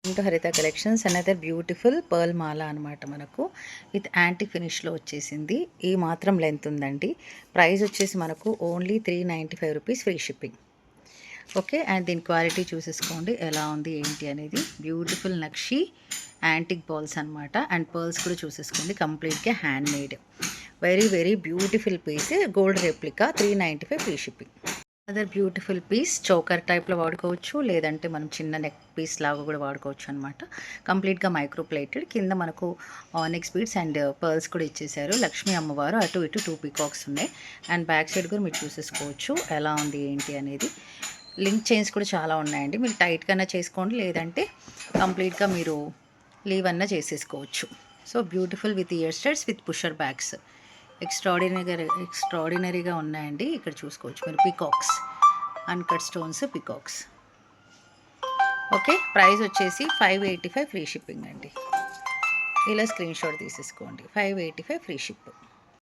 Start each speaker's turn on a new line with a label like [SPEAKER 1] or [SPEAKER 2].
[SPEAKER 1] Into హరిత collections another beautiful pearl మాల అనమాట. మనకు విత్ యాంటీ ఫినిష్లో వచ్చేసింది. ఈ మాత్రం లెంత్ ఉందండి. ప్రైస్ వచ్చేసి మనకు only 395 rupees, free shipping. Okay, and దీని క్వాలిటీ చూసేసుకోండి ఎలా ఉంది ఏంటి అనేది. బ్యూటిఫుల్ నక్షి యాంటిక్ బాల్స్ అనమాట. అండ్ పర్ల్స్ కూడా చూసేసుకోండి, కంప్లీట్గా hand made. Very very beautiful piece. Gold replica, 395 free shipping. Other beautiful piece choker టైప్లో వాడుకోవచ్చు, లేదంటే మనం చిన్న నెక్ పీస్ లాగా కూడా వాడుకోవచ్చు అనమాట. కంప్లీట్గా మైక్రో ప్లేటెడ్. కింద మనకు ఆనిక్స్ బీడ్స్ అండ్ పర్ల్స్ కూడా ఇచ్చేసారు. లక్ష్మీ అమ్మవారు అటు ఇటు 2 పీకాక్స్ ఉన్నాయి. అండ్ బ్యాక్ సైడ్ కూడా మీరు చూసేసుకోవచ్చు ఎలా ఉంది ఏంటి అనేది. లింక్ చైన్స్ కూడా చాలా ఉన్నాయండి. మీరు టైట్గానే చేసుకోండి, లేదంటే కంప్లీట్గా మీరు లీవ్ అన్నా చేసేసుకోవచ్చు. So beautiful with ear studs with pusher bags. ఎక్స్ట్రాడినరీగా ఉన్నాయండి. ఇక్కడ చూసుకోవచ్చు మీరు peacocks, uncut stones peacocks. Okay, price వచ్చేసి 585 ఫ్రీ షిప్పింగ్ అండి. ఇలా స్క్రీన్ షాట్ తీసేసుకోండి. 585 ఫ్రీ షిప్.